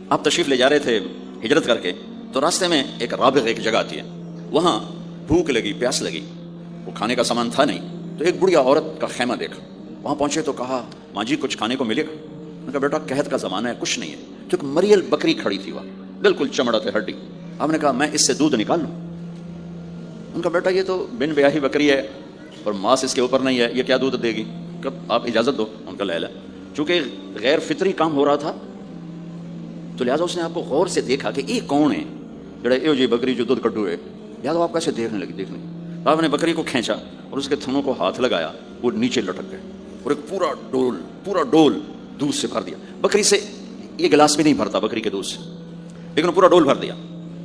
آپ تشریف لے جا رہے تھے ہجرت کر کے، تو راستے میں ایک رابغ ایک جگہ آتی ہے، وہاں بھوک لگی، پیاس لگی، وہ کھانے کا سامان تھا نہیں، تو ایک بڑھیا عورت کا خیمہ دیکھا، وہاں پہنچے تو کہا ماں جی کچھ کھانے کو ملے گا؟ میں نے کہا بیٹا قحط کا زمانہ ہے، کچھ نہیں ہے. تو ایک مریل بکری کھڑی تھی وہاں، بالکل چمڑا تھے ہڈی. آپ نے کہا میں اس سے دودھ نکال لوں؟ ان کا بیٹا یہ تو بن بیاہی بکری ہے اور ماس اس کے اوپر نہیں ہے، یہ کیا دودھ دے گی؟ کہ آپ اجازت دو. ان کا لہلا چونکہ غیر فطری کام ہو رہا تھا، تو لہٰذا اس نے آپ کو غور سے دیکھا کہ یہ کون ہے جڑا یہ جی بکری جو دودھ کڈو ہے. لہٰذا آپ کیسے دیکھنے لگی. آپ نے بکری کو کھینچا اور اس کے تھنوں کو ہاتھ لگایا، وہ نیچے لٹک گئے اور ایک پورا ڈول دودھ سے بھر دیا. بکری سے یہ گلاس بھی نہیں بھرتا بکری کے دودھ سے، لیکن پورا ڈول بھر دیا.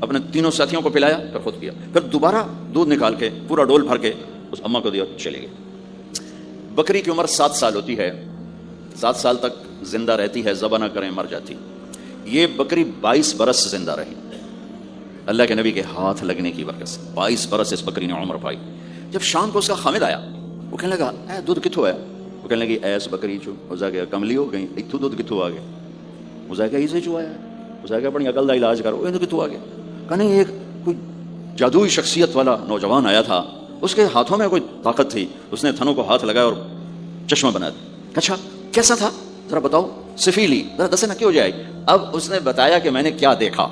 اپنے تینوں ساتھیوں کو پلایا، پھر خود پیا، پھر دوبارہ دودھ نکال کے پورا ڈول بھر کے اس اماں کو دیا، چلے گئے. بکری کی عمر 7 سال ہوتی ہے، 7 سال تک زندہ رہتی ہے، ذبح نہ کریں مر جاتی. یہ بکری 22 برس زندہ رہی اللہ کے نبی کے ہاتھ لگنے کی برکت سے. 22 برس اس بکری نے عمر پائی. جب شام کو اس کا خامد آیا، وہ کہنے لگا اے دودھ کتوں ہے؟ وہ کہنے لگی ایس بکری چو ہو جا گیا کملی ہو گئی، اتو دودھ کتوں آ گیا؟ ہو جا گیا اسے چو آیا، ہو جا گیا اپنی عقل کا علاج کرو، یہ کتوں آ گیا؟ کہنے ایک کوئی جادوئی شخصیت والا نوجوان آیا تھا، اس کے ہاتھوں میں کوئی طاقت تھی، اس نے تھنوں کو ہاتھ لگایا اور چشمہ بنا دیا. اچھا کیسا تھا ذرا بتاؤ، سفیلی ذرا دسے نا کیوں جائے. اب اس نے بتایا کہ میں نے کیا دیکھا،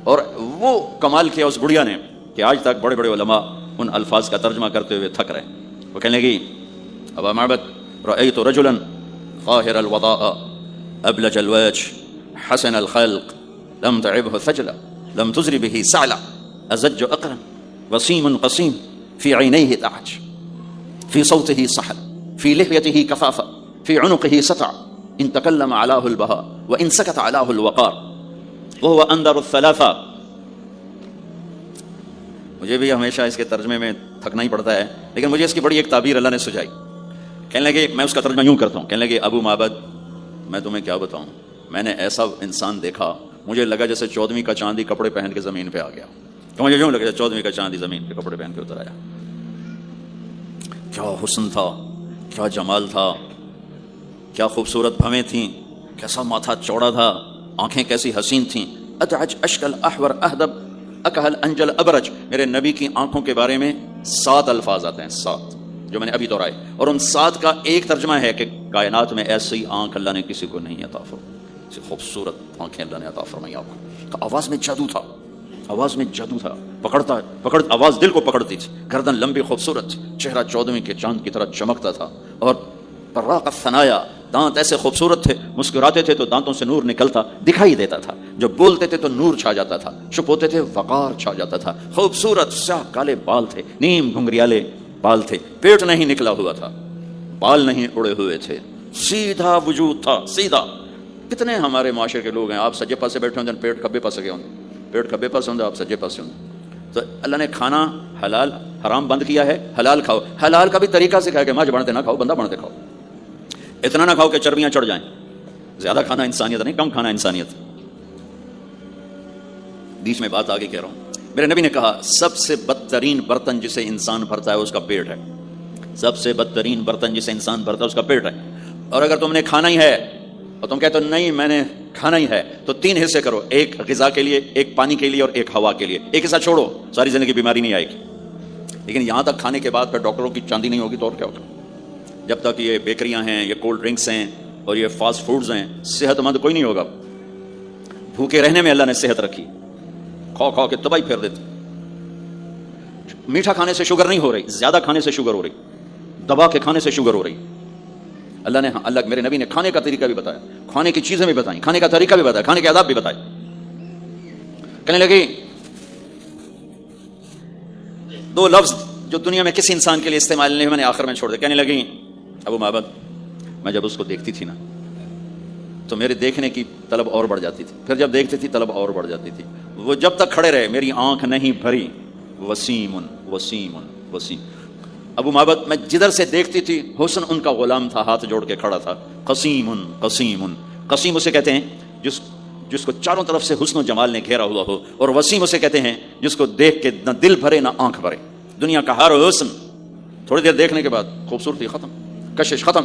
اور وہ کمال کیا اس بڑھیا نے کہ آج تک بڑے بڑے علماء ان الفاظ کا ترجمہ کرتے ہوئے تھک رہے. وہ کہنے لگی ابا معبد رأيت رجلا قاهر الوضاء أبلج الوجه حسن الخلق لم تعبه ثجلة لم تزر به سعلة أزج أقرا وسيم قسيم في عينيه تعج في صوته صحل في لحيته كفافة في عنقه سطع إن تكلم علاه البهاء وإن سكت علاه الوقار وهو أندر الثلاثة. مجھے بھی ہمیشہ اس کے ترجمے میں تھکنا ہی پڑتا ہے، لیکن مجھے اس کی بڑی ایک تعبیر اللہ نے سجائی. کہنے لگے میں اس کا ترجمہ یوں کرتا ہوں، کہنے لگے ابو معبد میں تمہیں کیا بتاؤں، میں نے ایسا انسان دیکھا مجھے لگا جیسے 14ویں کا چاندی کپڑے پہن کے زمین پہ آ گیا. تو مجھے یوں لگا جیسے 14ویں کا چاندی زمین پہ کپڑے پہن کے اتر آیا. کیا حسن تھا، کیا جمال تھا، کیا خوبصورت بھویں تھیں، کیسا ماتھا چوڑا تھا، آنکھیں کیسی حسین تھیں. ادعج اشکل احور اہدب اکہل انجل ابرج. میرے نبی کی آنکھوں کے بارے میں 7 الفاظ آتے ہیں، 7 جو میں نے ابھی دہرائے، اور ان 7 کا ایک ترجمہ ہے کہ کائنات میں ایسی آنکھ اللہ نے کسی کو نہیں عطا فرمائی، ایسی خوبصورت آنکھیں اللہ نے عطا فرمائی آپ کو. آواز میں جادو تھا، آواز میں جادو تھا، آواز دل کو پکڑتی تھی. گردن لمبی خوبصورت تھی، چہرہ 14ویں کے چاند کی طرح چمکتا تھا، اور براق الثنایا دانت ایسے خوبصورت تھے، مسکراتے تھے تو دانتوں سے نور نکلتا دکھائی دیتا تھا، جب بولتے تھے تو نور چھا جاتا تھا، چپ ہوتے تھے وقار چھا جاتا تھا. خوبصورت سیاہ کالے بال تھے، نیم گھنگریالے بال تھے، پیٹ نہیں نکلا ہوا تھا، بال نہیں اڑے ہوئے تھے، سیدھا وجود تھا، سیدھا. کتنے ہمارے معاشرے کے لوگ ہیں، آپ سجے پاسے بیٹھے ہوں پیٹ کھبے پاسے گئے ہوں، پیٹ کھبے پاسے ہوں آپ سجے پاسے ہوں. تو اللہ نے کھانا حلال حرام بند کیا ہے، حلال کھاؤ. حلال کا بھی طریقہ سکھایا کہ ماج بنتے نہ کھاؤ، بندہ بنتے کھاؤ. اتنا نہ کھاؤ کہ چربیاں چڑھ جائیں. زیادہ کھانا انسانیت نہیں، کم کھانا انسانیت. بیچ میں بات آگے کہہ رہا ہوں. میرے نبی نے کہا سب سے بدترین برتن جسے انسان بھرتا ہے اس کا پیٹ ہے. سب سے بدترین برتن جسے انسان بھرتا ہے اس کا پیٹ ہے. اور اگر تم نے کھانا ہی ہے اور تم کہتے ہو نہیں میں نے کھانا ہی ہے، تو 3 حصے کرو، ایک غذا کے لیے، ایک پانی کے لیے اور ایک ہوا کے لیے. ایک حصہ چھوڑو، ساری زندگی بیماری نہیں آئے گی. لیکن یہاں تک کھانے کے بعد پھر ڈاکٹروں کی چاندی نہیں ہوگی تو اور کیا ہوگا. جب تک یہ بیکریاں ہیں، یہ کولڈ ڈرنکس ہیں اور یہ فاسٹ فوڈز ہیں، صحت مند کوئی نہیں ہوگا. بھوکے رہنے میں اللہ نے صحت رکھی، کھا کے تباہی پھیر دیتے. میٹھا کھانے سے شوگر نہیں ہو رہی، زیادہ کھانے سے شوگر ہو رہی، دبا کے کھانے سے شوگر ہو رہی. اللہ میرے نبی نے کھانے کا طریقہ بھی بتایا، کھانے کی چیزیں بھی بتائیں، کھانے کا طریقہ بھی بتایا، کھانے کے آداب بھی بتائے. کہنے لگی 2 لفظ جو دنیا میں کسی انسان کے لیے استعمال نہیں، میں نے آخر میں چھوڑ دیا. کہنے لگی ابو معبد میں جب اس کو دیکھتی تھی نا تو میرے دیکھنے کی طلب اور بڑھ جاتی تھی، پھر جب دیکھتی تھی طلب اور بڑھ جاتی تھی. وہ جب تک کھڑے رہے میری آنکھ نہیں بھری. وسیم وسیم وسیم. ابو معبد میں جدھر سے دیکھتی تھی حسن ان کا غلام تھا، ہاتھ جوڑ کے کھڑا تھا. قسیم قسیم. قسیم اسے کہتے ہیں جس کو چاروں طرف سے حسن و جمال نے گھیرا ہوا ہو، اور وسیم اسے کہتے ہیں جس کو دیکھ کے نہ دل بھرے نہ آنکھ بھرے. دنیا کا ہر حسن تھوڑی دیر دیکھنے کے بعد خوبصورتی ختم، کشش ختم.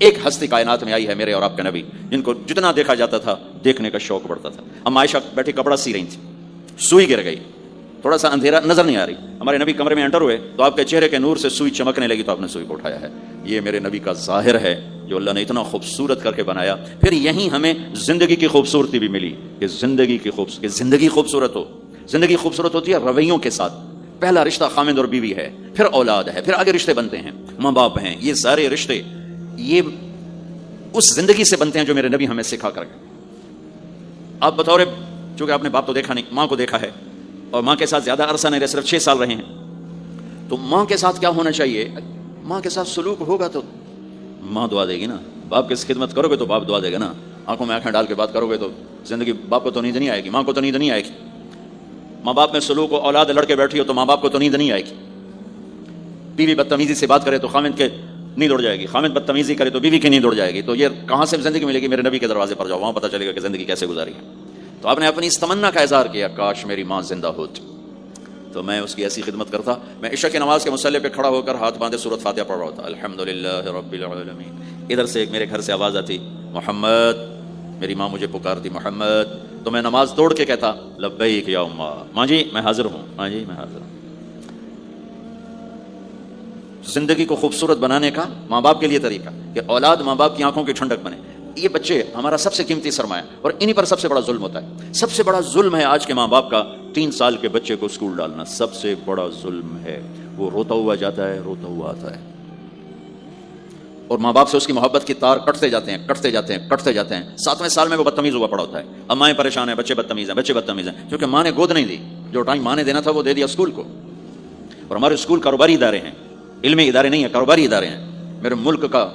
ایک ہستی کائنات میں آئی ہے میرے اور آپ کے نبی، جن کو جتنا دیکھا جاتا تھا دیکھنے کا شوق بڑھتا تھا۔ اب عائشہ بیٹھی کپڑا سی رہی تھی، سوئی گر گئی، تھوڑا سا اندھیرا نظر نہیں آ رہی، ہمارے نبی کمرے میں انٹر ہوئے تو آپ کے چہرے کے نور سے سوئی چمکنے لگی، تو آپ نے سوئی کو اٹھایا ہے۔ یہ میرے نبی کا ظاہر ہے جو اللہ نے اتنا خوبصورت کر کے بنایا۔ پھر یہیں ہمیں زندگی کی خوبصورتی بھی ملی کہ زندگی خوبصورت ہو۔ زندگی خوبصورت ہوتی ہے رویوں کے ساتھ۔ پہلا رشتہ خامد اور بیوی ہے، پھر اولاد ہے، پھر آگے رشتے بنتے ہیں، ماں باپ ہیں، یہ سارے رشتے یہ اس زندگی سے بنتے ہیں جو میرے نبی ہمیں سکھا کر گئے۔ آپ بطور، چونکہ آپ نے باپ تو دیکھا نہیں، ماں کو دیکھا ہے، اور ماں کے ساتھ زیادہ عرصہ نہیں رہے، صرف 6 سال رہے ہیں، تو ماں کے ساتھ کیا ہونا چاہیے؟ ماں کے ساتھ سلوک ہوگا تو ماں دعا دے گی نا، باپ کی خدمت کرو گے تو باپ دعا دے گا نا، آنکھوں میں آنکھیں ڈال کے بات کرو گے تو زندگی باپ کو تو نیند نہیں آئے گی، ماں کو تو نیند نہیں آئے گی۔ ماں باپ میں سلوک ہو، اولاد لڑکے بیٹھی ہو تو ماں باپ کو تو نیند نہیں آئے گی۔ بیوی بدتمیزی سے بات کرے تو خامد کے نیند اڑ جائے گی، خامد بدتمیزی کرے تو بیوی کی نیند اڑ جائے گی، تو یہ کہاں سے زندگی ملے گی؟ میرے نبی کے دروازے پر جاؤ، وہاں پتہ چلے گا کہ زندگی کیسے گزاری ہے۔ تو آپ نے اپنی اس تمنا کا اظہار کیا، کاش میری ماں زندہ ہوتی تو میں اس کی ایسی خدمت کرتا۔ میں عشاء کی نماز کے مصلی پہ کھڑا ہو کر ہاتھ باندھے سورۃ فاتحہ پڑھ رہا ہوتا، الحمدللہ رب العالمین۔ ادھر سے میرے گھر سے آواز آتی، محمد، میری ماں مجھے پکارتی محمد، تو میں نماز توڑ کے کہتا لبیک یا اماں، ماں جی میں حاضر ہوں، ماں جی میں حاضر ہوں۔ زندگی کو خوبصورت بنانے کا ماں باپ کے لیے طریقہ کہ اولاد ماں باپ کی آنکھوں کی ٹھنڈک بنے۔ یہ بچے ہمارا سب سے قیمتی سرمایہ، اور انہی پر سب سے بڑا ظلم ہوتا ہے۔ سب سے بڑا ظلم ہے آج کے ماں باپ کا 3 سال کے بچے کو اسکول ڈالنا، سب سے بڑا ظلم ہے۔ وہ روتا ہوا جاتا ہے، روتا ہوا آتا ہے، اور ماں باپ سے اس کی محبت کی تار کٹتے جاتے ہیں، کٹتے جاتے ہیں، کٹتے جاتے ہیں۔ 7ویں سال میں وہ بدتمیز ہوا پڑا ہوتا ہے۔ اب مائیں پریشان ہیں، بچے بدتمیز ہیں، بچے بدتمیز ہیں، کیونکہ ماں نے گود نہیں دی، جو ٹائم ماں نے دینا تھا وہ دے دیا اسکول کو۔ اور ہمارے اسکول کاروباری ادارے ہیں، علمی ادارے نہیں ہیں، کاروباری ادارے ہیں۔ میرے ملک کا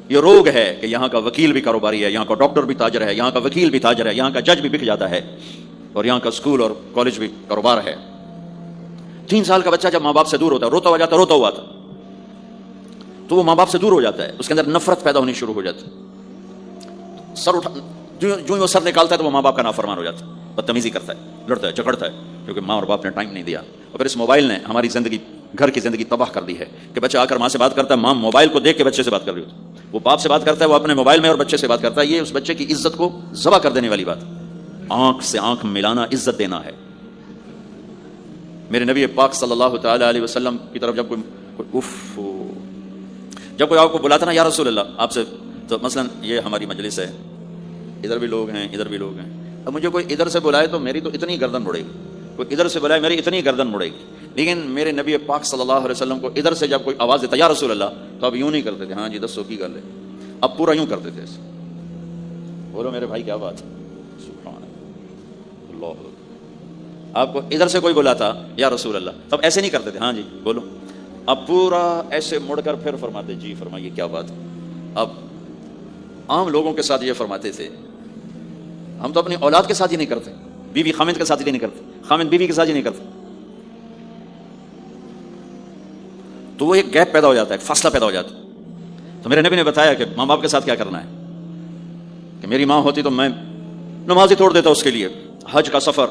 یہ روگ ہے کہ یہاں کا وکیل بھی کاروباری ہے، یہاں کا ڈاکٹر بھی تاجر ہے، یہاں کا وکیل بھی تاجر ہے، یہاں کا جج بھی بک جاتا ہے، اور یہاں کا اسکول اور کالج بھی کاروبار ہے۔ 3 سال کا بچہ جب ماں باپ سے دور ہوتا ہے، روتا ہوا جاتا ہے، روتا ہوا تھا، تو وہ ماں باپ سے دور ہو جاتا ہے، اس کے اندر نفرت پیدا ہونی شروع ہو جاتی ہے۔ سر اٹھا جو ہی وہ سر نکالتا ہے تو وہ ماں باپ کا نافرمان ہو جاتا ہے، بدتمیزی کرتا ہے، لڑتا ہے، جھگڑتا ہے، کیونکہ ماں اور باپ نے ٹائم نہیں دیا۔ اور پھر اس موبائل نے ہماری زندگی، گھر کی زندگی تباہ کر دی ہے کہ بچہ آ کر ماں سے بات کرتا ہے، ماں موبائل کو دیکھ کے بچے سے بات کر رہی ہوتی ہے، وہ باپ سے بات کرتا ہے، وہ اپنے موبائل میں اور بچے سے بات کرتا ہے۔ یہ اس بچے کی عزت کو ذبح کر دینے والی بات۔ آنکھ سے آنکھ ملانا عزت دینا ہے۔ میرے نبی پاک صلی اللہ تعالی علیہ وسلم کی طرف جب کوئی آپ کو بلاتا نا یا رسول اللہ آپ سے، تو مثلا یہ ہماری مجلس ہے، ادھر بھی لوگ ہیں، ادھر بھی لوگ ہیں، اب مجھے کوئی ادھر سے بلائے تو میری تو اتنی گردن مڑے گی، کوئی ادھر سے بلائے میری اتنی گردن مڑے گی، لیکن میرے نبی پاک صلی اللہ علیہ وسلم کو ادھر سے جب کوئی آواز دیتا یا رسول اللہ تو اب یوں نہیں کرتے تھے، ہاں جی دسو کی گل ہے، اب پورا یوں کرتے تھے ایسے۔ بولو میرے بھائی کیا بات ہے، سبحان اللہ۔ آپ کو ادھر سے کوئی بلاتا یا رسول اللہ تب ایسے نہیں کرتے تھے، ہاں جی بولو، اب پورا ایسے مڑ کر پھر فرماتے جی فرمائیے کیا بات ہے۔ اب عام لوگوں کے ساتھ یہ فرماتے تھے، ہم تو اپنی اولاد کے ساتھ ہی نہیں کرتے، بیوی خامد کے ساتھ ہی نہیں کرتے، خامد بیوی کے ساتھ ہی نہیں کرتے، تو وہ ایک گیپ پیدا ہو جاتا ہے، ایک فاصلہ پیدا ہو جاتا ہے۔ تو میرے نبی نے بتایا کہ ماں باپ کے ساتھ کیا کرنا ہے، کہ میری ماں ہوتی تو میں نماز ہی توڑ دیتا اس کے لیے۔ حج کا سفر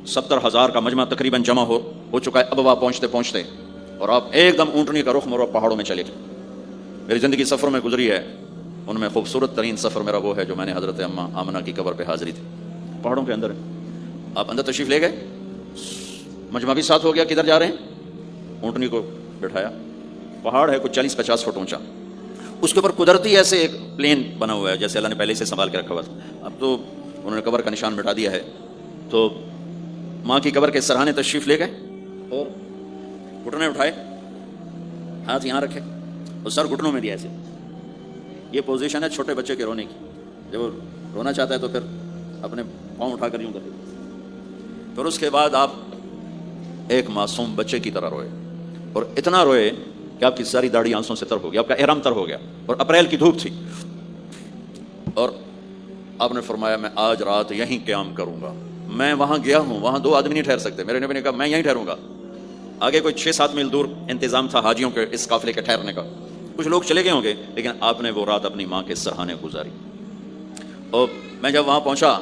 70,000 کا مجمع تقریباً جمع ہو چکا ہے ابوا پہنچتے پہنچتے، اور آپ ایک دم اونٹنی کا رخ موڑ پہاڑوں میں چلے گئے۔ میری زندگی سفر میں گزری ہے، ان میں خوبصورت ترین سفر میرا وہ ہے جو میں نے حضرت اماں آمنہ کی قبر پہ حاضری تھی، پہاڑوں کے اندر ہے۔ آپ اندر تشریف لے گئے، مجمع بھی ساتھ ہو گیا، کدھر جا رہے ہیں؟ اونٹنی کو بٹھایا، پہاڑ ہے کچھ 40-50 فٹ اونچا، اس کے اوپر قدرتی ایسے ایک پلین بنا ہوا ہے جیسے اللہ نے پہلے سے سنبھال کے رکھا ہوا تھا، اب تو انہوں نے قبر کا نشان مٹا دیا ہے۔ تو ماں کی قبر کے سرہانے تشریف لے گئے اور گھٹنے اٹھائے، ہاتھ یہاں رکھے اور سر گھٹنوں میں دیا ایسے۔ یہ پوزیشن ہے چھوٹے بچے کے رونے کی، جب وہ رونا چاہتا ہے تو پھر اپنے پاؤں اٹھا کر یوں کرتے۔ پھر اس کے بعد آپ ایک معصوم بچے کی طرح روئے، اور اتنا روئے کہ آپ کی ساری داڑھی آنسوں سے تر ہو گیا، آپ کا احرام تر ہو گیا، اور اپریل کی دھوپ تھی، اور آپ نے فرمایا میں آج رات یہیں قیام کروں گا۔ میں وہاں گیا ہوں، وہاں 2 آدمی نہیں ٹھہر سکتے، میرے نبی نے کہا میں یہیں ٹھہروں گا۔ آگے کوئی 6-7 میل دور انتظام تھا حاجیوں کے اس قافلے کے ٹھہرنے کا، کچھ لوگ چلے گئے ہوں گے، لیکن آپ نے وہ رات اپنی ماں کے سرہانے گزاری۔ اور میں جب وہاں پہنچا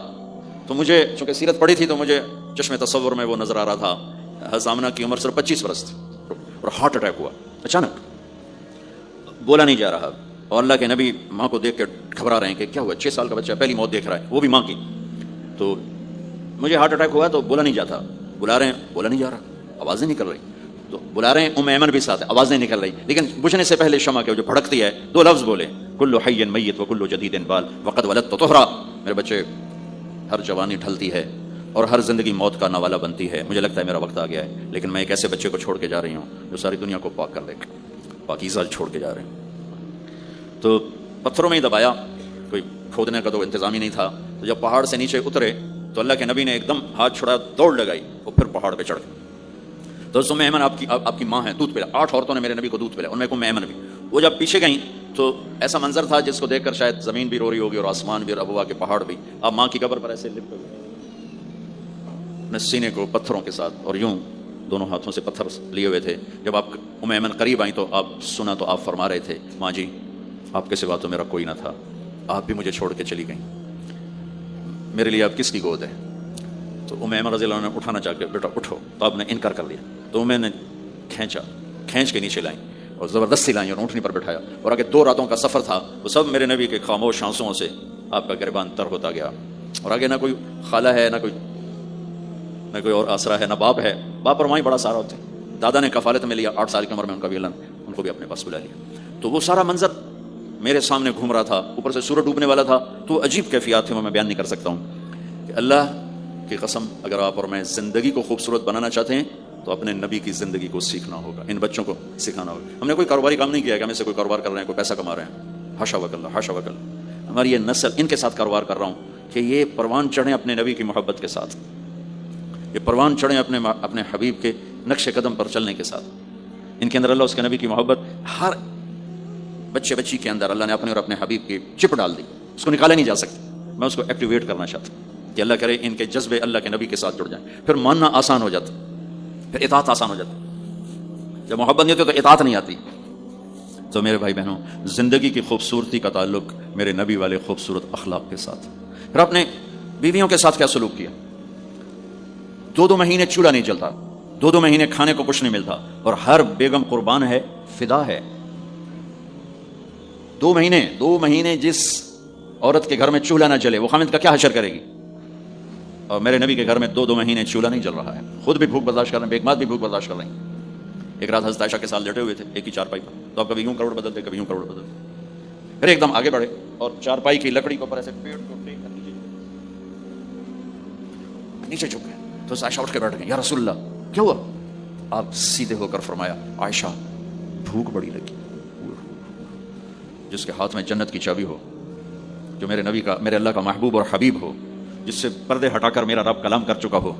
تو مجھے چونکہ سیرت پڑھی تھی تو مجھے چشم تصور میں وہ نظر آ رہا تھا، حضرت آمنہ کی عمر صرف 25 برس تھی، اور ہارٹ اٹیک ہوا اچانک۔ بولا نہیں جا رہا، اور اللہ کے نبی ماں کو دیکھ کے گھبرا رہے ہیں کہ کیا ہوا، 6 سال کا بچہ پہلی موت دیکھ رہا ہے، وہ بھی ماں کی. تو مجھے ہارٹ اٹیک ہوا تو بولا نہیں جاتا، بلا رہے ہیں بولا نہیں جا رہا، آوازیں نکل رہی، تو بلا رہے ہیں ام ایمن بھی ساتھ ہے، آوازیں نکل رہی، لیکن بجھنے سے پہلے شمع کے جو بھڑکتی ہے 2 لفظ بولے، کل حی میت و کل جدید بال وقد ولدت طہرا. میرے بچے، ہر جوانی ڈھلتی ہے اور ہر زندگی موت کا نوالا بنتی ہے، مجھے لگتا ہے میرا وقت آ گیا ہے، لیکن میں ایک ایسے بچے کو چھوڑ کے جا رہی ہوں جو ساری دنیا کو پاک کر دے گا، پاکیزہ چھوڑ کے جا رہے ہیں. تو پتھروں میں ہی دبایا، کوئی کھودنے کا تو انتظام ہی نہیں تھا. تو جب پہاڑ سے نیچے اترے تو اللہ کے نبی نے ایک دم ہاتھ چھڑا، دوڑ لگائی اور پھر پہاڑ پہ چڑھ گئے. تو ام ایمن آپ کی ماں ہے، دودھ پلا. 8 عورتوں نے میرے نبی کو دودھ پلایا، ان میں ام ایمن بھی. وہ جب پیچھے گئیں تو ایسا منظر تھا جس کو دیکھ کر شاید زمین بھی رو رہی ہوگی اور آسمان بھی، اور ابوا کے پہاڑ بھی. آپ ماں کی قبر پر ایسے لپٹے ہوئے اپنے سینے کو پتھروں کے ساتھ اور یوں دونوں ہاتھوں سے پتھر لیے ہوئے تھے. جب آپ ام ایمن قریب آئیں تو آپ فرما رہے تھے، ماں جی آپ کے سوا تو میرا کوئی نہ تھا، آپ بھی مجھے چھوڑ کے چلی گئیں، میرے لیے آپ کس کی گود ہے؟ تو ام ایمن رضی اللہ عنہ نے اٹھانا چاہ کے، بیٹا اٹھو، تو آپ نے انکار کر لیا. تو میں نے کھینچ کے نیچے لائیں اور زبردستی لائیں اور اونٹنی پر بٹھایا، اور آگے 2 راتوں کا سفر تھا. وہ سب میرے نبی کے خاموش آنسوؤں سے آپ کا گریبان تر ہوتا گیا. اور آگے نہ کوئی خالہ ہے، نہ کوئی اور آسرا ہے، نہ باپ ہے. باپ اور ماں ہی بڑا سارا ہوتے ہیں. دادا نے کفالت میں لیا 8 سال کی عمر میں، ان کا بھی اللہ ان کو بھی اپنے پاس بلا لیا. تو وہ سارا منظر میرے سامنے گھوم رہا تھا، اوپر سے سورج ڈوبنے والا تھا. تو عجیب کیفیات تھیں، وہ میں بیان نہیں کر سکتا ہوں. کہ اللہ کی قسم، اگر آپ اور میں زندگی کو خوبصورت بنانا چاہتے ہیں تو اپنے نبی کی زندگی کو سیکھنا ہوگا، ان بچوں کو سکھانا ہوگا. ہم نے کوئی کاروباری کام نہیں کیا کہ ہم سے کوئی کاروبار کر رہے ہیں، کوئی پیسہ کما رہے ہیں، حاشا وکلا حاشا وکلا. ہماری یہ نسل، ان کے ساتھ کاروبار کر رہا ہوں کہ یہ پروان چڑھیں اپنے نبی کی محبت کے ساتھ، یہ پروان چڑھیں اپنے حبیب کے نقش قدم پر چلنے کے ساتھ. ان کے اندر اللہ اس کے نبی کی محبت ہر بچے بچی کے اندر اللہ نے اپنے اور اپنے حبیب کی چپ ڈال دی، اس کو نکالا نہیں جا سکتا. میں اس کو ایکٹیویٹ کرنا چاہتا ہوں کہ اللہ کرے ان کے جذبے اللہ کے نبی کے ساتھ جڑ جائیں. پھر ماننا آسان ہو جاتا، پھر اطاعت آسان ہو جاتی. جب محبت نہیں ہوتی تو اطاعت نہیں آتی. تو میرے بھائی بہنوں، زندگی کی خوبصورتی کا تعلق میرے نبی والے خوبصورت اخلاق کے ساتھ. پھر اپنے بیویوں کے ساتھ کیا سلوک کیا. 2 مہینے چولہا نہیں جلتا، 2 مہینے کھانے کو کچھ نہیں ملتا، اور ہر بیگم قربان ہے، فدا ہے. 2 مہینے جس عورت کے گھر میں چولہا نہ جلے وہ خامد کا کیا حشر کرے گی. اور میرے نبی کے گھر میں 2 مہینے چولہا نہیں جل رہا ہے، خود بھی بھوک برداشت کر رہے ہیں، بیگمات بھی بھوک برداشت کر رہے ہیں. ایک رات حضرت عائشہ کے ساتھ لیٹے ہوئے تھے ایک ہی چارپائی پر، تو آپ کبھی یوں کروڑ بدلتے، کبھی یوں کروڑ بدلتے. پھر ایک دم آگے بڑھے اور چارپائی کی لکڑی کو پر ایسے پیٹ کو ٹیک کر نیچے جھک گئے. تو عائشہ اٹھ کے بیٹھ گئے، یا رسول اللہ کیا ہوا؟ آپ سیدھے ہو کر فرمایا، عائشہ بھوک بڑی لگی. جس کے ہاتھ میں جنت کی چابی ہو، جو میرے نبی کا، میرے اللہ کا محبوب اور حبیب ہو، جس سے پردے ہٹا کر میرا رب کلام کر چکا ہو،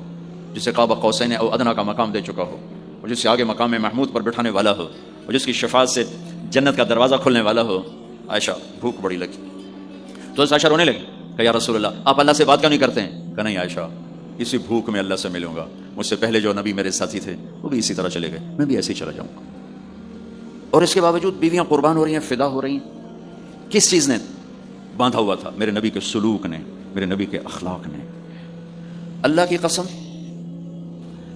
جس سے قاب قوسین او ادنا کا مقام دے چکا ہو، اور جس سے آگے مقام محمود پر بٹھانے والا ہو، اور جس کی شفاعت سے جنت کا دروازہ کھلنے والا ہو. عائشہ بھوک بڑی لگی. تو عائشہ رونے لگی کہ یا رسول اللہ آپ اللہ سے بات کیوں نہیں کرتے ہیں؟ کہ نہیں عائشہ، اسی بھوک میں اللہ سے ملوں گا. مجھ سے پہلے جو نبی میرے ساتھی تھے وہ بھی اسی طرح چلے گئے، میں بھی ایسے ہی چلا جاؤں گا. اور اس کے باوجود بیویاں قربان ہو رہی ہیں، فدا ہو رہی ہیں. کس چیز نے باندھا ہوا تھا؟ میرے نبی کے سلوک نے، میرے نبی کے اخلاق نے. اللہ کی قسم،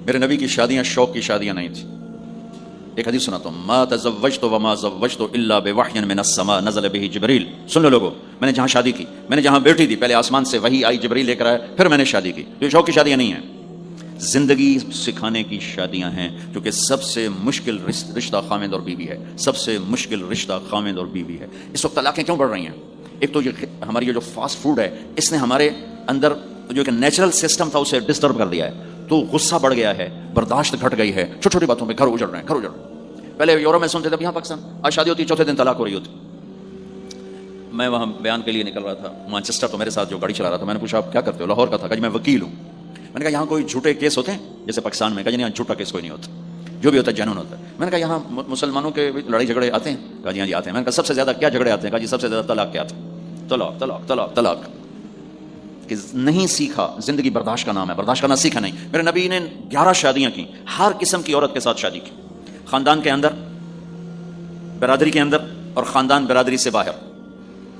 میرے نبی کی شادیاں شوق کی شادیاں نہیں تھیں. ایک حدیث سناتا ہوں، ما تزوجت وما زوجت الا بوحی من السماء نزل به جبریل. سن لو لوگو، میں نے جہاں شادی کی، میں نے جہاں بیٹی دی، پہلے آسمان سے وحی آئی، جبریل لے کر آیا، پھر میں نے شادی کی. یہ شوق کی شادیاں نہیں ہیں، زندگی سکھانے کی شادیاں ہیں. کیونکہ سب سے مشکل رشتہ خامد اور بیوی ہے، سب سے مشکل رشتہ خامد اور بیوی ہے. اس وقت طلاقیں کیوں بڑھ رہی ہیں؟ ایک تو یہ ہماری جو فاسٹ فوڈ ہے، اس نے ہمارے اندر جو ایک نیچرل سسٹم تھا اسے ڈسٹرب کر دیا ہے. تو غصہ بڑھ گیا ہے، برداشت گھٹ گئی ہے، چھوٹی چھوٹی باتوں پہ گھر اجڑ رہے ہیں. پہلے یورپ میں سنتے تھے، یہاں پاکستان آج شادی ہوتی 4تھے دن طلاق ہو رہی ہوتی. میں وہاں بیان کے لیے نکل رہا تھا مانچسٹر، تو میرے ساتھ جو گاڑی چلا رہا تھا، میں نے پوچھا آپ کیا کرتے ہو؟ لاہور کا تھا. کہا جی میں وکیل ہوں. میں نے کہا یہاں کوئی جھوٹے کیس ہوتے ہیں جیسے پاکستان میں؟ کہا جی یہاں جھوٹا کیس کوئی نہیں ہوتا، جو بھی ہوتا ہے جنون ہوتا ہے. میں نے کہا یہاں مسلمانوں کے لڑائی جھگڑے آتے ہیں؟ کہا جی ہاں جی آتے ہیں. میں نے کہا سب سے زیادہ کیا جھگڑے آتے ہیں؟ کہا جی سب سے زیادہ طلاق کے آتے ہیں. طلاق طلاق طلاق طلاق. کہ نہیں سیکھا، زندگی برداشت کا نام ہے، برداشت کرنا سیکھا نہیں. میرے نبی نے 11 شادیاں کی، ہر قسم کی عورت کے ساتھ شادی کی. خاندان کے اندر، برادری کے اندر، اور خاندان برادری سے باہر.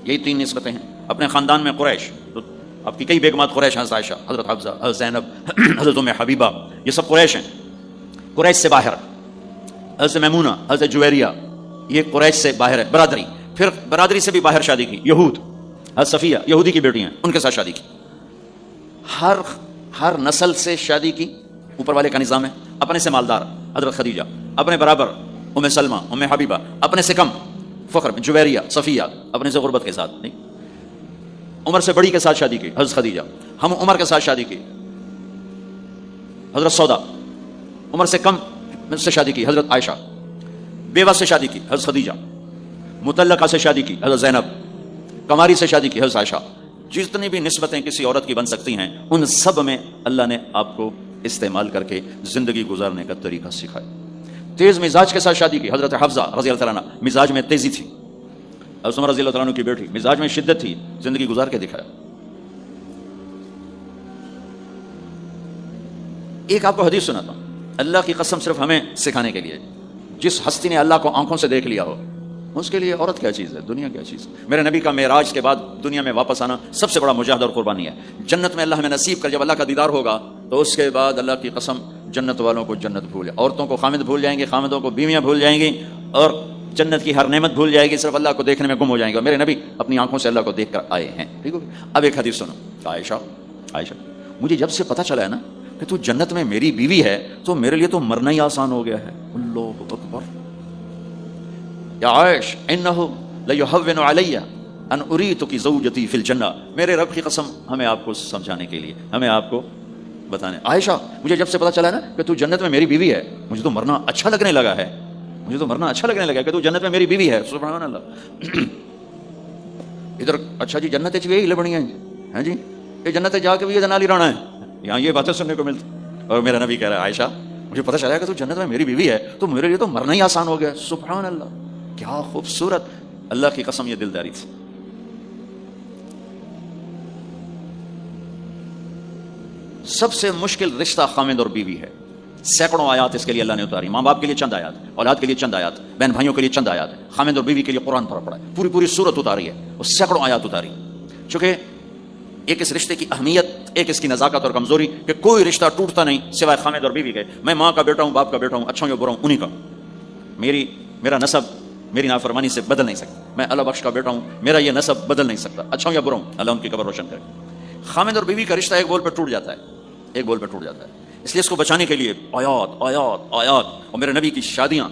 یہی 3 نسبتیں ہیں. اپنے خاندان میں قریش، تو آپ کی کئی بیگمات قریش ہیں، حضرت عائشہ، حضرت حفصہ، حضرت زینب، حضرت ام حبیبہ، یہ سب قریش ہیں. قریش سے باہر حضرت میمونہ، حضرت جویریہ، یہ قریش سے باہر ہے برادری. پھر برادری سے بھی باہر شادی کی, یہود, حضرت صفیہ یہودی کی بیٹی ہیں, ان کے ساتھ شادی کی. ہر نسل سے شادی کی, اوپر والے کا نظام ہے. اپنے سے مالدار حضرت خدیجہ, اپنے برابر ام سلمہ, ام حبیبہ, اپنے سے کم فخر جویریہ صفیہ, اپنے سے غربت کے ساتھ نہیں. عمر سے بڑی کے ساتھ شادی کی حضرت خدیجہ, ہم عمر کے ساتھ شادی کی حضرت سودا, عمر سے کم سے شادی کی حضرت عائشہ, بیوہ سے شادی کی حضرت خدیجہ, مطلقہ سے شادی کی حضرت زینب, کماری سے شادی کی حضرت عائشہ. جتنی بھی نسبتیں کسی عورت کی بن سکتی ہیں ان سب میں اللہ نے آپ کو استعمال کر کے زندگی گزارنے کا طریقہ سکھایا. تیز مزاج کے ساتھ شادی کی حضرت حفصہ رضی اللہ عنہ, مزاج میں تیزی تھی. حضرت عمر رضی اللہ عنہ کی بیٹی, مزاج میں شدت تھی, زندگی گزار کے دکھایا. ایک آپ کو حدیث سناتا ہوں, اللہ کی قسم صرف ہمیں سکھانے کے لیے. جس ہستی نے اللہ کو آنکھوں سے دیکھ لیا ہو اس کے لیے عورت کیا چیز ہے, دنیا کیا چیز. میرے نبی کا معراج کے بعد دنیا میں واپس آنا سب سے بڑا مجاہدہ اور قربانی ہے. جنت میں اللہ ہمیں نصیب کر, جب اللہ کا دیدار ہوگا تو اس کے بعد اللہ کی قسم جنت والوں کو جنت بھول جائے, عورتوں کو خامد بھول جائیں گے, خامدوں کو بیویاں بھول جائیں گی, اور جنت کی ہر نعمت بھول جائے گی, صرف اللہ کو دیکھنے میں گم ہو جائیں گے. اور میرے نبی اپنی آنکھوں سے اللہ کو دیکھ کر آئے ہیں. ٹھیک ہو. اب ایک حدیث سنو. عائشہ مجھے جب سے پتہ چلا ہے نا کہ تو جنت میں میری بیوی ہے تو میرے لیے تو مرنا ہی آسان ہو گیا ہے. اللہ اکبر. یا عائش انہ لیہون علی ان اریتک زوجتی فی الجنہ. میرے رب کی قسم ہمیں آپ کو سمجھانے کے لیے, ہمیں آپ کو بتانے. عائشہ مجھے جب سے پتہ چلا ہے نا کہ تو جنت میں میری بیوی ہے, مجھے تو مرنا اچھا لگنے لگا ہے. مجھے تو مرنا اچھا لگنے لگا کہ تو جنت میں میری بیوی ہے. سبحان اللہ. ادھر اچھا جی جنت چ یہی لبنی ہیں جی, یہ جنت جا کے بھی یہ نالی رانا ہے, یہاں یہ باتیں سننے کو ملتی. اور میرا نبی کہہ رہا ہے عائشہ مجھے پتہ چلا ہے کہ تو جنت میں میری بیوی ہے تو میرے لیے تو مرنا ہی آسان ہو گیا. سبحان اللہ, کیا خوبصورت. اللہ کی قسم یہ دلداری تھی. سب سے مشکل رشتہ خامد اور بیوی ہے. سینکڑوں آیات اس کے لیے اللہ نے اتاری. ماں باپ کے لیے چند آیات, اولاد کے لیے چند آیات, بہن بھائیوں کے لیے چند آیات, خامد اور بیوی کے لیے قرآن پڑھا ہے. پوری سورت اتاری ہے اور سینکڑوں آیات اتاری. چونکہ ایک اس رشتے کی اہمیت, ایک اس کی نزاکت اور کمزوری کہ کوئی رشتہ ٹوٹتا نہیں سوائے خامد اور بیوی کے. میں ماں کا بیٹا ہوں, باپ کا بیٹا ہوں, اچھا ہوں یا برا ہوں انہی کا. میرا نسب میری نافرمانی سے بدل نہیں سکتا. میں اللہ بخش کا بیٹا ہوں, میرا یہ نسب بدل نہیں سکتا, اچھا ہوں یا برا ہوں, اللہ ان کی قبر روشن کرے. خامد اور بیوی کا رشتہ ایک بول پہ ٹوٹ جاتا ہے, ایک بول پہ ٹوٹ جاتا ہے. اس لیے اس کو بچانے کے لیے آیات آیات آیات. اور میرے نبی کی شادیاں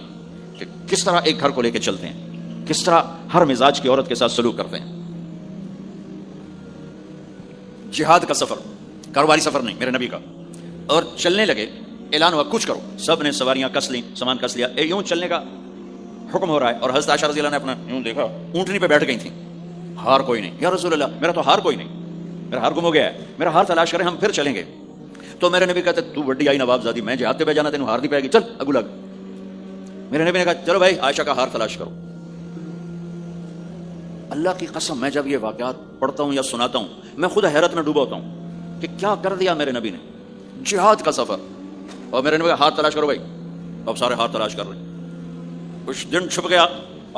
کہ کس طرح ایک گھر کو لے کے چلتے ہیں, کس طرح ہر مزاج کی عورت کے ساتھ سلوک کرتے ہیں. جہاد کا سفر, کاروباری سفر نہیں میرے نبی کا. اور چلنے لگے, اعلان ہوا کچھ کرو, سب نے سواریاں کس لیں, سامان کس لیا, یوں چلنے کا حکم ہو رہا ہے. اور حضرت عائشہ رضی اللہ نے اپنا یوں دیکھا, اونٹنی پہ بیٹھ گئی تھیں, ہار کوئی نہیں. یا رسول اللہ میرا تو ہار کوئی نہیں, میرا ہار گم ہو گیا ہے, میرا ہار تلاش کریں, ہم پھر چلیں گے. تو میرے نبی کہتے تو بڑی آئی نواب زادی, میں جہاد پہ جانا, تینوں ہار نہیں پائے گی, چل اگو لگ. میرے نبی نے کہا چلو بھائی عائشہ کا ہار تلاش کرو. اللہ کی قسم میں جب یہ واقعات پڑھتا ہوں یا سناتا ہوں میں خود حیرت میں ڈوبا ہوتا ہوں کہ کیا کر دیا میرے نبی نے. جہاد کا سفر, اور میرے نبی کا ہار تلاش کرو بھائی. اب سارے ہار تلاش کر رہے ہیں. کچھ دن چھپ گیا,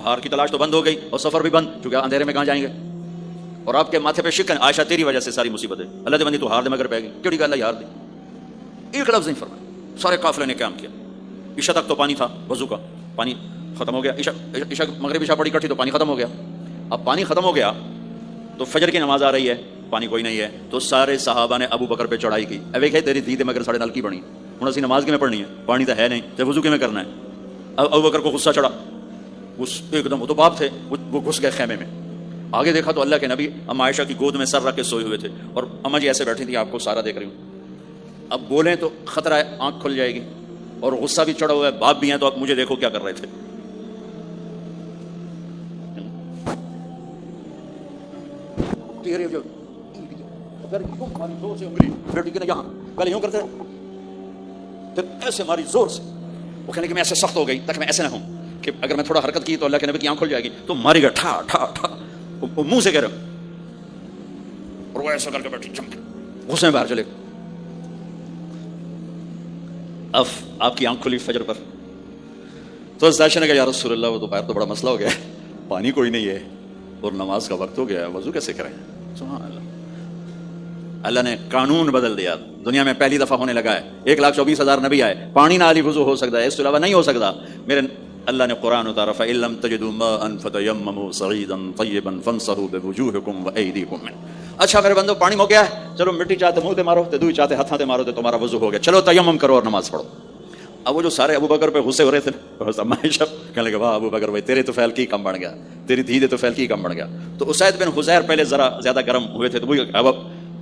ہار کی تلاش تو بند ہو گئی اور سفر بھی بند, کیونکہ اندھیرے میں کہاں جائیں گے. اور آپ کے ماتھے پہ شکن, عائشہ تیری وجہ سے ساری مصیبت ہے, اللہ دے بندی تو ہار دے مگر پہ گئی, کیڑی گل ہے ہار دی. ایک لفظ نہیں فرمایا. سارے قافلے نے قیام کیا. عشاء تک تو پانی تھا, وضو کا پانی ختم ہو گیا. عشاء مغرب عشاء پڑی کٹھی تو پانی ختم ہو گیا. اب پانی ختم ہو گیا تو فجر کی نماز آ رہی ہے, پانی کوئی نہیں ہے. تو سارے صحابہ نے ابو بکر پہ چڑھائی کی. اب ہے تیری دید مگر ساڑھے نال کی بنی, ہوں اسی نماز کی میں پڑھنی ہے, پانی تو ہے نہیں, تو وضو کی میں کرنا ہے. اب ابو بکر کو غصہ چڑھا, ایک دم, وہ تو باپ تھے, وہ گھس گئے خیمے میں. آگے دیکھا تو اللہ کے نبی اما عائشہ کی گود میں سر رکھ کے سوئے ہوئے تھے, اور اما جی ایسے بیٹھی تھی, آپ کو سارا دیکھ رہی ہوں. اب بولیں تو خطرہ ہے آنکھ کھل جائے گی, اور غصہ بھی چڑھا ہوا ہے, باپ بھی ہیں, تو اب مجھے دیکھو کیا کر رہے تھے. پہلے یوں کرتے پھر ایسے ماری زور سے, وہ کہنے کہ میں ایسے سخت ہو گئی تاکہ میں ایسے نہ ہوں کہ اگر میں تھوڑا حرکت کی تو اللہ کے نبی کی آنکھ کھل جائے گی, تو ماری گا ٹھا ٹھا ٹھا, وہ منہ سے کہہ رہا, اور وہ ایسا کر کے بیٹھی چمک, غصے میں باہر چلے. اب آپ کی آنکھ کھلی فجر پر, تو عائشہ نے کہا یا رسول اللہ وہ تو باہر تو بڑا مسئلہ ہو گیا ہے, پانی کوئی نہیں ہے اور نماز کا وقت ہو گیا ہے, وضو کیسے کریں. سبحان اللہ. اللہ نے قانون بدل دیا, دنیا میں پہلی دفعہ ہونے لگا ہے. 1,24,000 نبی آئے, پانی نہ علی وضو ہو سکتا ہے, اس کے علاوہ نہیں ہو سکتا. میرے اللہ نے قرآن اتارا فَإِن لَّمْ تَجِدُوا مَاءً فَتَيَمَّمُوا صَعِيدًا طَيِّبًا فَامْسَحُوا بِوُجُوهِكُمْ وَأَيْدِيكُمْ مِنْهُ. اچھا میرے بندو پانی ہو گیا ہے، چلو مٹی چاہتے منہ تے مارو تے دوئی چاہتے ہاتھاں تے مارو تے تمہارا وضو ہو گیا، چلو تیمم کرو اور نماز پڑھو. اب وہ جو سارے ابو بکر پہ غصے ہو رہے تھے عائشہ کہنے لگے واہ ابو بکر بھائی تیرے تو فعل کی کم بن گیا، تیری دھی دے تو فعل کی کم بن گیا. تو اسید بن حذیر پہلے ذرا زیادہ گرم ہوئے تھے، تو وہی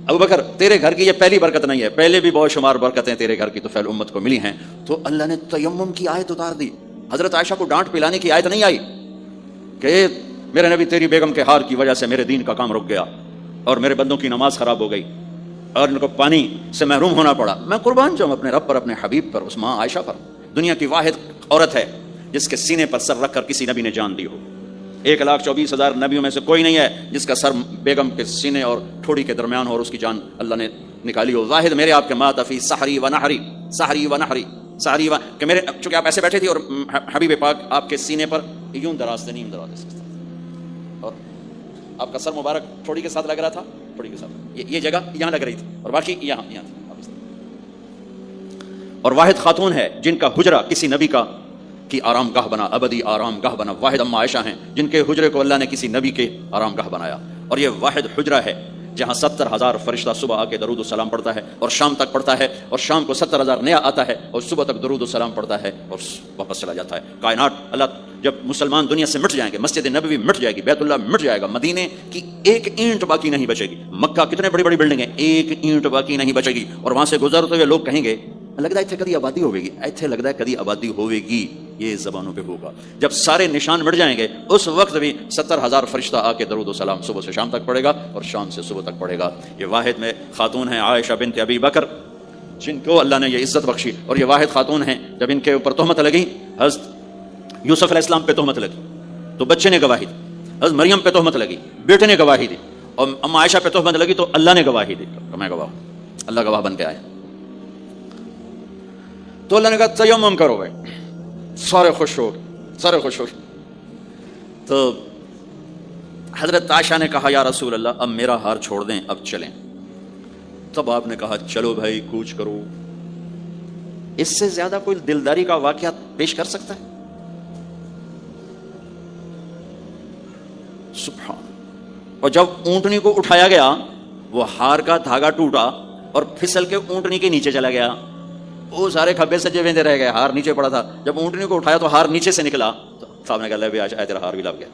ابو بکر تیرے گھر کی یہ پہلی برکت نہیں ہے، پہلے بھی بہت شمار برکتیں تیرے گھر کی تو فعل امت کو ملی ہیں. تو اللہ نے تیمم کی آیت اتار دی. حضرت عائشہ کو ڈانٹ پلانے کی آیت نہیں آئی کہ میرے نبی تیری بیگم کے ہار کی وجہ سے میرے دین کا کام رک گیا اور میرے بندوں کی نماز خراب ہو گئی اور ان کو پانی سے محروم ہونا پڑا. میں قربان جاؤں اپنے رب پر، اپنے حبیب پر، اس ماں عائشہ پر. دنیا کی واحد عورت ہے جس کے سینے پر سر رکھ کر کسی نبی نے جان دی ہو. 1,24,000 نبیوں میں سے کوئی نہیں ہے جس کا سر بیگم کے سینے اور ٹھوڑی کے درمیان ہو اور اس کی جان اللہ نے نکالی ہو. واحد میرے آپ کے مات فی سحری و نحری، سحری و نحری، سحری و کہ میرے چونکہ آپ ایسے بیٹھے تھے اور حبیب پاک آپ کے سینے پر یوں دراز سے نہیں دراز سے اور آپ کا سر مبارک ٹھوڑی کے ساتھ لگ رہا تھا، ٹھوڑی کے ساتھ یہ جگہ یہاں لگ رہی تھی اور باقی یہاں تھی. اور واحد خاتون ہے جن کا حجرہ کسی نبی کی آرام گاہ بنا، ابدی آرام گاہ بنا. واحد اما عائشہ ہیں جن کے حجرے کو اللہ نے کسی نبی کے آرام گاہ بنایا. اور یہ واحد حجرہ ہے جہاں 70,000 فرشتہ صبح آ کے درود و سلام پڑھتا ہے اور شام تک پڑھتا ہے اور شام کو 70,000 نیا آتا ہے اور صبح تک درود و سلام پڑھتا ہے اور واپس چلا جاتا ہے. کائنات اللہ جب مسلمان دنیا سے مٹ جائیں گے، مسجد نبوی مٹ جائے گی، بیت اللہ مٹ جائے گا، مدینے کی ایک اینٹ باقی نہیں بچے گی. مکہ کتنے بڑی بڑی بلڈنگ ہیں، ایک اینٹ باقی نہیں بچے گی. اور وہاں سے گزرتے ہوئے لوگ کہیں گے لگتا ہے اتنے کدی آبادی ہوئے گی، ایتھے لگتا ہے کدی آبادی ہوئے گی. یہ زبانوں پہ ہوگا. جب سارے نشان مٹ جائیں گے اس وقت بھی 70,000 فرشتہ آ کے درود و سلام صبح سے شام تک پڑھے گا اور شام سے صبح تک پڑھے گا. یہ واحد میں خاتون ہیں عائشہ بنت ابی بکر جن کو اللہ نے یہ عزت بخشی. اور یہ واحد خاتون ہیں جب ان کے اوپر تہمت لگی، حضرت یوسف علیہ السلام پہ تہمت لگی تو بچے نے گواہی دی، حضرت مریم پہ تہمت لگی بیٹے نے گواہی دی، اور اما عائشہ پہ تہمت لگی تو اللہ نے گواہی دی. میں گواہ ہوں، اللہ گواہ بن کے آئے. تو اللہ نے کہا تیمم کرو بھائی. سارے خوش ہو، سارے خوش ہو. تو حضرت عائشہ نے کہا یا رسول اللہ اب میرا ہار چھوڑ دیں، اب چلیں. تب آپ نے کہا چلو بھائی کوچ کرو. اس سے زیادہ کوئی دلداری کا واقعہ پیش کر سکتا ہے؟ سبحان. اور جب اونٹنی کو اٹھایا گیا وہ ہار کا دھاگا ٹوٹا اور پھسل کے اونٹنی کے نیچے چلا گیا. وہ سارے کھبے سجے ویندے رہ گئے، ہار نیچے پڑا تھا. جب اونٹنی کو اٹھایا تو ہار نیچے سے نکلا تو صاحب نے کہا لے بھی آج تیرا ہار بھی لگ گیا.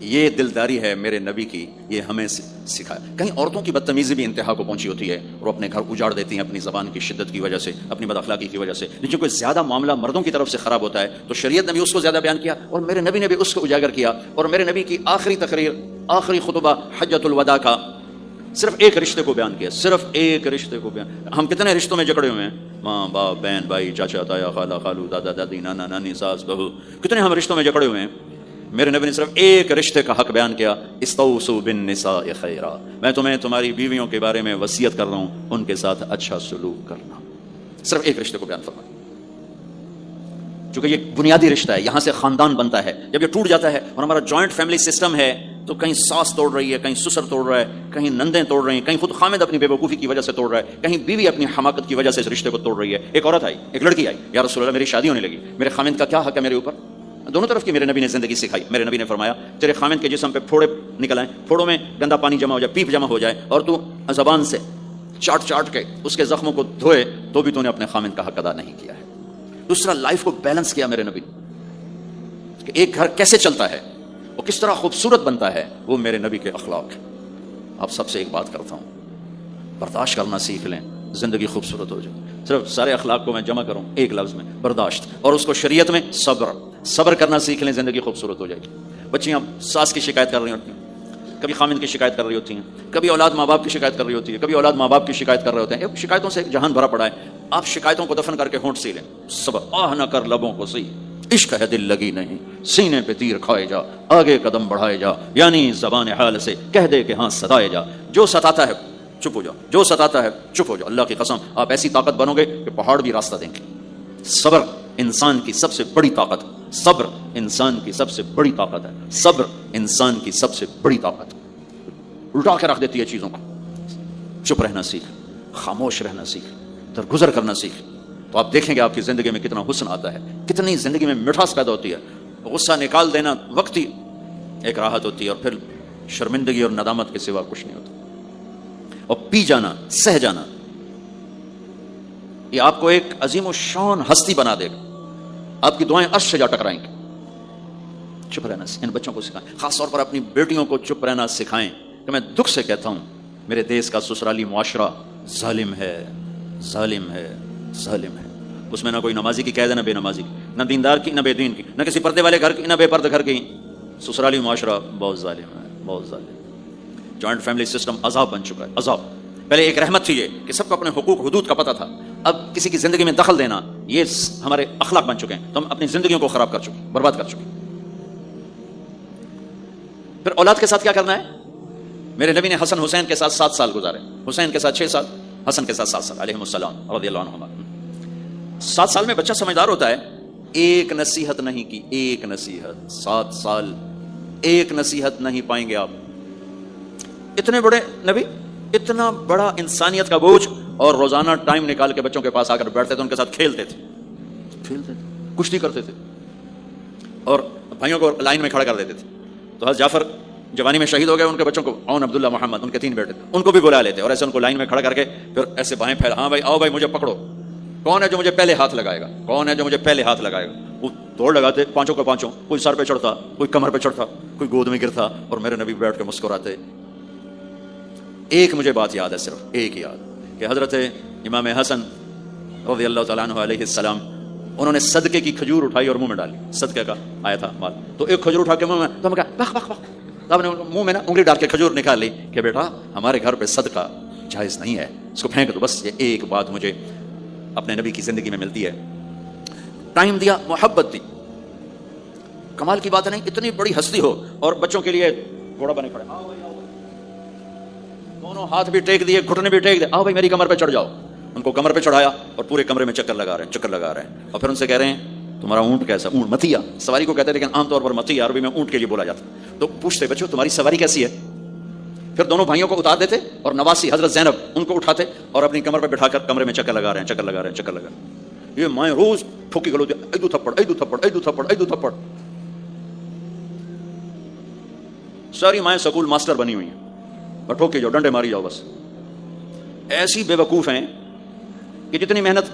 یہ دلداری ہے میرے نبی کی، یہ ہمیں سکھایا. کہیں عورتوں کی بدتمیزی بھی انتہا کو پہنچی ہوتی ہے اور اپنے گھر اجاڑ دیتی ہیں اپنی زبان کی شدت کی وجہ سے، اپنی بد اخلاقی کی وجہ سے. لیکن کوئی زیادہ معاملہ مردوں کی طرف سے خراب ہوتا ہے تو شریعت نے بھی اس کو زیادہ بیان کیا اور میرے نبی نے بھی اس کو اجاگر کیا. اور میرے نبی کی آخری تقریر، آخری خطبہ حجۃ الوداع کا صرف ایک رشتے کو بیان کیا، صرف ایک رشتے کو بیان. ہم کتنے رشتوں میں جکڑے ہوئے ہیں، ماں باپ بہن بھائی چاچا تایا خالہ خالو دادا دادی نانا نانی ساس بہو، کتنے ہم رشتوں میں جکڑے ہوئے ہیں. میرے نبی نے صرف ایک رشتے کا حق بیان کیا، استوصوا بالنساء خیرا. میں تمہیں تمہاری بیویوں کے بارے میں وصیت کر رہا ہوں ان کے ساتھ اچھا سلوک کرنا. صرف ایک رشتے کو بیان فرمایا چونکہ یہ بنیادی رشتہ ہے، یہاں سے خاندان بنتا ہے. جب یہ ٹوٹ جاتا ہے اور ہمارا جوائنٹ فیملی سسٹم ہے تو کہیں ساس توڑ رہی ہے، کہیں سسر توڑ رہا ہے، کہیں نندیں توڑ رہی ہیں، کہیں خود خامد اپنی بے وقوفی کی وجہ سے توڑ رہا ہے، کہیں بیوی اپنی حماقت کی وجہ سے اس رشتے کو توڑ رہی ہے. ایک عورت آئی، ایک لڑکی آئی، یا رسول اللہ میری شادی ہونے لگی، میرے خامد کا کیا حق ہے میرے اوپر؟ دونوں طرف کی میرے نبی نے زندگی سکھائی. میرے نبی نے فرمایا تیرے خامد کے جسم پہ پھوڑے نکل آئیں، پھوڑوں میں گندا پانی جمع ہو جائے، پیپ جمع ہو جائے اور تو زبان سے چاٹ چاٹ کے اس کے زخموں کو دھوئے تو بھی تو نے اپنے خامد کا حق ادا نہیں کیا ہے. دوسرا لائف کو بیلنس کیا میرے نبی کہ ایک گھر کیسے چلتا ہے، وہ کس طرح خوبصورت بنتا ہے، وہ میرے نبی کے اخلاق ہے. آپ سب سے ایک بات کرتا ہوں، برداشت کرنا سیکھ لیں، زندگی خوبصورت ہو جائے. صرف سارے اخلاق کو میں جمع کروں ایک لفظ میں، برداشت، اور اس کو شریعت میں صبر کرنا سیکھ لیں، زندگی خوبصورت ہو جائے گی. بچیاں ساس کی شکایت کر رہی ہوتی ہیں، کبھی خامند کی شکایت کر رہی ہوتی ہیں، کبھی اولاد ماں باپ کی شکایت کر رہی ہوتی ہے، کبھی اولاد ماں باپ کی شکایت کر رہے ہوتے ہیں. شکایتوں سے ایک جہان بھرا پڑا ہے. آپ شکایتوں کو دفن کر کے ہونٹ سی لیں. صبر، آہ نہ کر لبوں کو سی، عشق ہے دل لگی نہیں، سینے پہ تیر کھائے جا، آگے قدم بڑھائے جا، یعنی زبان حال سے کہہ دے کہ ہاں ستائے جا. جو ستاتا ہے چپ ہو جاؤ، جو ستاتا ہے چپ ہو جاؤ. اللہ کی قسم آپ ایسی طاقت بنو گے کہ پہاڑ بھی راستہ دیں گے. صبر انسان کی سب سے بڑی طاقت، صبر انسان کی سب سے بڑی طاقت ہے. صبر انسان کی سب سے بڑی طاقت، الٹا کے رکھ دیتی ہے چیزوں کو. چپ رہنا سیکھ، خاموش رہنا سیکھ، درگزر کرنا سیکھ. تو آپ دیکھیں گے آپ کی زندگی میں کتنا حسن آتا ہے، کتنی زندگی میں مٹھاس پیدا ہوتی ہے. غصہ نکال دینا وقتی ایک راحت ہوتی ہے، اور پھر شرمندگی اور ندامت کے سوا کچھ نہیں ہوتا. اور پی جانا، سہ جانا، یہ آپ کو ایک عظیم و شان ہستی بنا دے گا. آپ کی دعائیں عرش سے جا ٹکرائیں گے. چپ رہنا ان بچوں کو سکھائیں، خاص طور پر اپنی بیٹیوں کو چپ رہنا سکھائیں. کہ میں دکھ سے کہتا ہوں میرے دیس کا سسرالی معاشرہ ظالم ہے، ظالم ہے، ظالم ہے. اس میں نہ کوئی نمازی کی قید ہے، نہ بے نمازی کی، نہ دیندار کی، نہ بے دین کی، نہ کسی پردے والے گھر کی، نہ بے پردے گھر کی. سسرالی معاشرہ بہت ظالم ہے، بہت ظالم. جوائنٹ فیملی سسٹم عذاب بن چکا ہے، عذاب. پہلے ایک رحمت تھی یہ کہ سب کو اپنے حقوق حدود کا پتہ تھا. اب کسی کی زندگی میں دخل دینا یہ ہمارے اخلاق بن چکے ہیں. تو ہم اپنی زندگیوں کو خراب کر چکے، برباد کر چکے. پھر اولاد کے ساتھ کیا کرنا ہے؟ میرے نبی نے حسن حسین کے ساتھ 7 سال گزارے، حسین کے ساتھ 6 سال، حسن کے ساتھ 7 سال علیہم السلام رضی اللہ عنہما. 7 سال میں بچہ سمجھدار ہوتا ہے. ایک نصیحت نہیں کی، ایک نصیحت. 7 سال ایک نصیحت نہیں پائیں گے آپ. اتنے بڑے نبی، اتنا بڑا انسانیت کا بوجھ، اور روزانہ ٹائم نکال کے بچوں کے پاس آ کر بیٹھتے تھے، ان کے ساتھ کھیلتے تھے، کشتی کرتے تھے، اور بھائیوں کو لائن میں کھڑا کر دیتے تھے. تو حضرت جعفر جوانی میں شہید ہو گئے، ان کے بچوں کو عون، عبداللہ، محمد، ان کے 3 بیٹے تھے، ان کو بھی بلا لیتے اور ایسے ان کو لائن میں کھڑا کر کے پھر ایسے بائیں پھیلا، ہاں بھائی آؤ بھائی مجھے پکڑو، کون ہے جو مجھے پہلے ہاتھ لگائے گا، کون ہے جو مجھے پہلے ہاتھ لگائے گا. وہ دوڑ لگاتے، پانچوں کے پانچوں، کوئی سر پہ چڑھتا، کوئی کمر پہ چڑھتا، کوئی گود میں گرتا، اور میرے نبی بیٹھ کے مسکراتے. ایک مجھے بات یاد ہے، صرف ایک یاد، کہ حضرت امام حسن رضی اللہ تعالیٰ عنہ علیہ السلام، انہوں نے صدقے کی کھجور اٹھائی اور منہ میں ڈالی. صدقے کا آیا تھا مال، تو ایک کھجور اٹھا کے منہ میں، تو ہم کہا بخ بخ بخ، تو نے منہ میں نا انگلی ڈال کے کھجور نکال لی کہ بیٹا ہمارے گھر پہ صدقہ جائز نہیں ہے، اس کو پھینک دو. بس یہ ایک بات مجھے اپنے نبی کی زندگی میں ملتی ہے. ٹائم دیا، محبت دی. کمال کی بات ہے نہیں، اتنی بڑی ہستی ہو اور بچوں کے لیے گھوڑا بنے کھڑے، دونوں ہاتھ بھی ٹیک دیے، گھٹنے بھی ٹیک دیے، آؤ بھائی میری کمر پہ چڑھ جاؤ. ان کو کمر پہ چڑھایا اور پورے کمرے میں چکر لگا رہے ہیں. اور پھر ان سے کہہ رہے ہیں تمہارا اونٹ کیسا؟ اونٹ متیا سواری کو کہتے ہیں، لیکن عام طور پر متیا عربی میں اونٹ کے لیے بولا جاتا. تو پوچھتے بچوں تمہاری سواری کیسی ہے؟ پھر دونوں بھائیوں کو اتار دیتے اور نواسی حضرت زینب ان کو اٹھاتے اور اپنی کمر پہ بٹھا کر کمرے میں چکر لگا رہے ہیں. یہ مائیں روز ٹھوکی گلو دیا، ایدو تھپڑ. ساری مائیں سکول ماسٹر بنی ہوئی ہیں، اور ٹھوکے جاؤ، ڈنڈے ماری جاؤ. بس ایسی بے وقوف ہیں کہ جتنی محنت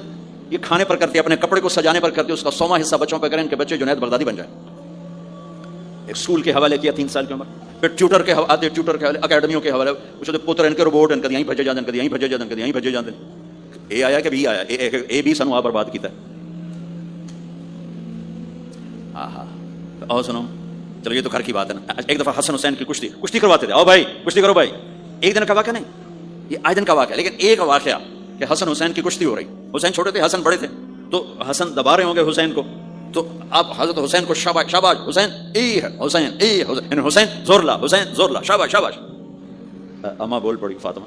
یہ کھانے پر کرتی ہے، اپنے کپڑے کو سجانے پر کرتی ہے، اس کا 100واں حصہ بچوں پہ کریں، ان کے بچے جنید بغدادی بن جائیں. ایک اسکول کے حوالے کیا 3 سال کی عمر، پھر ٹیوٹر کے حوالے، اکیڈمیوں کے حوالے، پوچھتے پوتر ان کے روبوٹ ان کا یہیں بھیجے جاتے. اے آیا کہ بھی آیا، اے بھی سنو برباد کیتا ہے. اور سنو، چلو یہ تو گھر کی بات ہے نا. ایک دفعہ حسن حسین کی کشتی کرواتے تھے، آؤ بھائی کشتی کرو بھائی. ایک دن کا واقعہ نہیں، یہ آئے دن کا واقعہ. لیکن ایک واقعہ کہ حسن حسین کی کشتی ہو رہی، حسین چھوٹے تھے، حسن بڑے تھے، تو حسن دبا رہے ہوں گے حسین کو، تو آپ حضرت حسین کو شاباش شاباش حسین، حسین زور لا شاباش. اما بول پڑی فاطمہ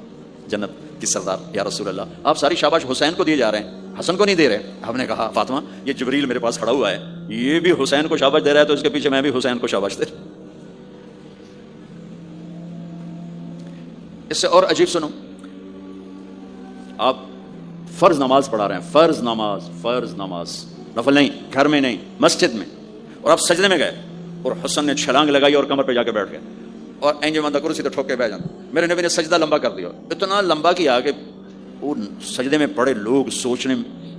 جنت کی سردار، یا رسول اللہ آپ ساری شاباش حسین کو دیے جا رہے ہیں، حسن کو نہیں دے رہے. ہم نے کہا فاطمہ یہ جبریل میرے پاس کھڑا ہوا ہے، یہ بھی حسین کو شاباش دے رہا ہے، تو اس کے پیچھے میں بھی حسین کو شاباش دے رہا. اس سے اور عجیب سنو، آپ فرض نماز پڑھا رہے ہیں، فرض نماز نفل نہیں، گھر میں نہیں، مسجد میں، اور آپ سجدے میں گئے اور حسن نے چھلانگ لگائی اور کمر پہ جا کے بیٹھ گئے اور اینجے مندہ کرسی تو ٹھوک کے بیٹھ جاتے. میرے نبی نے سجدہ لمبا کر دیا، اتنا لمبا کیا کہ وہ سجدے میں پڑے لوگ سوچنے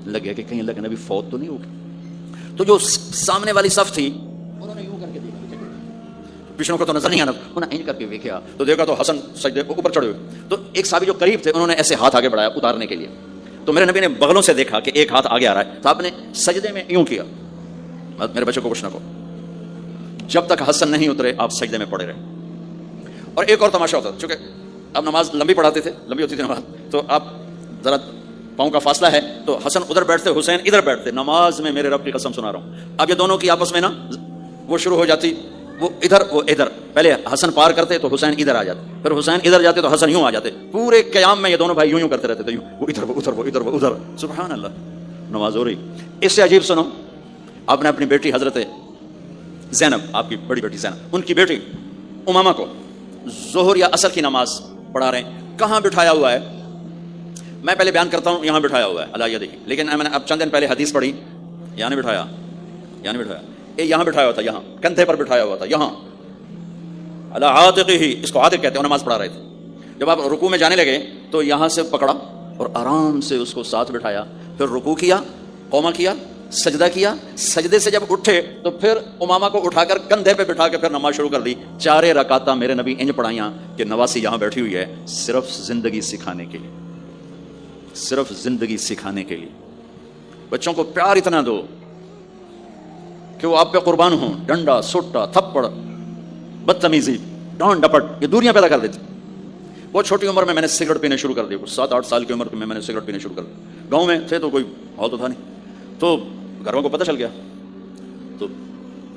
لگے کہ کہیں اللہ کے نبی فوت تو نہیں ہو گئے. تو جو سامنے والی صف تھی انہوں نے یوں کر کے دیکھا، پچھڑوں کو تو نظر نہیں آنا، انہوں نے اینج کر کے دیکھا تو دیکھا تو حسن سجدے اوپر چڑھے ہوئے. تو ایک صحابی جو قریب تھے انہوں نے ایسے ہاتھ آگے بڑھایا اتارنے کے لیے. تو میرے نبی نے بغلوں سے دیکھا کہ ایک ہاتھ آگے آ رہا ہے، تو آپ نے سجدے میں یوں کیا. میرے بچوں کو کچھ نہ کہو، جب تک حسن نہیں اترے آپ سجدے میں پڑے رہے. اور ایک اور تماشا ہوتا تھا، چونکہ اب نماز لمبی پڑھاتے تھے، لمبی ہوتی تھی نماز، تو آپ ذرا پاؤں کا فاصلہ ہے تو حسن ادھر بیٹھتے، حسین ادھر بیٹھتے. نماز میں میرے رب کی قسم سنا رہا ہوں، اب یہ دونوں کی آپس میں نا وہ شروع ہو جاتی، وہ ادھر وہ ادھر. پہلے حسن پار کرتے تو حسین ادھر آ جاتے، پھر حسین ادھر جاتے تو حسن یوں آ جاتے. پورے قیام میں یہ دونوں بھائی یوں کرتے رہتے تھے، وہ ادھر وہ ادھر وہ ادھر وہ ادھر. سبحان اللہ، نماز ہو رہی. اس سے عجیب سنو، آپ نے اپنی بیٹی حضرت زینب، آپ کی بڑی بیٹی زینب، ان کی بیٹی امامہ کو ظہر یا عصر کی نماز پڑھا رہے ہیں. کہاں بٹھایا ہوا ہے؟ میں پہلے بیان کرتا ہوں یہاں بٹھایا ہوا ہے اللہ یہ دیکھیں، لیکن میں نے اب چند دن پہلے حدیث پڑھی، یہاں نہیں بٹھایا، یہاں نہیں بٹھایا، یہاں بٹھایا ہوا تھا، یہاں کندھے پر بٹھایا ہوا تھا، یہاں اللہ عاتقہ ہی، اس کو عاتق کہتے ہیں، نماز پڑھا رہے تھے، جب آپ رکوع میں جانے لگے تو یہاں سے پکڑا اور آرام سے اس کو ساتھ بٹھایا، پھر رکوع کیا، قوما کیا، سجدہ کیا، سجدے سے جب اٹھے تو پھر امامہ کو اٹھا کر کندھے پہ بٹھا کے پھر نماز شروع کر دی۔ 4 رکعتاں میرے نبی انج پڑھائیاں کہ نواسی یہاں بیٹھی ہوئی ہے صرف زندگی سکھانے کے لیے، صرف زندگی سکھانے کے لیے۔ بچوں کو پیار اتنا دو کہ وہ آپ پہ قربان ہوں، ڈنڈا، سوٹا، تھپڑ، بدتمیزی، ڈانٹ ڈپٹ یہ دوریاں پیدا کر دیتی۔ بہت چھوٹی عمر میں میں نے سگریٹ پینے شروع کر دی، 7-8 سال کی عمر میں نے سگریٹ پینے شروع کر دی۔ گاؤں میں تھے تو کوئی ماحول تو تھا نہیں، تو گھروں کو پتہ چل گیا، تو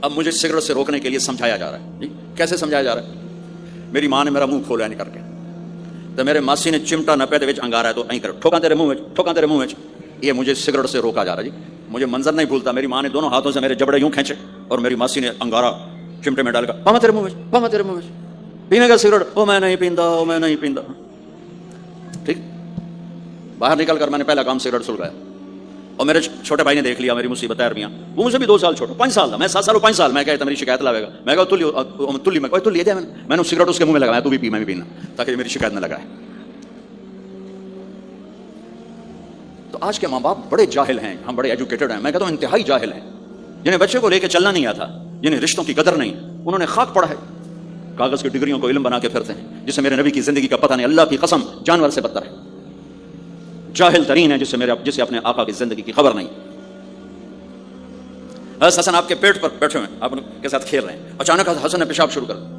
اب مجھے سگریٹ سے روکنے کے لیے سمجھایا جا رہا ہے۔ جی کیسے سمجھایا جا رہا ہے؟ میری ماں نے میرا منہ کھولا ہے کر کے، تو میرے ماسی نے چمٹا نپے دے وچ انگارا ہے تو این کر ٹھوکاں تیرے منہ وچ، ٹھوکاں تیرے منہ وچ، یہ مجھے سگریٹ سے روکا جا رہا ہے۔ جی مجھے منظر نہیں بھولتا، میری ماں نے دونوں ہاتھوں سے میرے جبڑے یوں کھینچے اور میری ماسی نے انگارا چمٹے میں ڈال کر پاما تیرے منہ وچ، پاما تیرے منہ وچ، پینے کا سگریٹ، او میں نہیں پیندا، او میں نہیں پیندا۔ ٹھیک، باہر نکل کر میں نے پہلا کام سگریٹ سلگایا، اور میرے چھوٹے بھائی نے دیکھ لیا میری مصیبت عربیاں، وہ مجھ سے بھی 2 سال چھوٹا، 5 سال تھا، میں 7 سال اور 5 سال، میں کہتا میری شکایت لاوے گا، میں کہا تلی میں کوئی تلی دے، میں نے سگریٹ اس کے منہ میں لگایا، تو بھی پی میں بھی پینا، تاکہ میری شکایت نہ لگائے۔ تو آج کے ماں باپ بڑے جاہل ہیں، ہم بڑے ایجوکیٹڈ ہیں، میں کہتا ہوں انتہائی جاہل ہیں، جنہیں بچے کو لے کے چلنا نہیں آتا، جنہیں رشتوں کی قدر نہیں، انہوں نے خاک پڑا ہے، کاغذ کی ڈگریوں کو علم بنا کے پھرتے ہیں، جسے میرے نبی کی زندگی کا پتہ نہیں، اللہ کی قسم جانور سے بدتر ہے، جاہل ترین ہے جسے اپنے آقا کی زندگی کی خبر نہیں۔ حضرت حسن آپ کے پیٹ پر بیٹھے ہوئے، آپ ان کے ساتھ کھیل رہے ہیں، اچانک حسن نے پیشاب شروع کر دیا،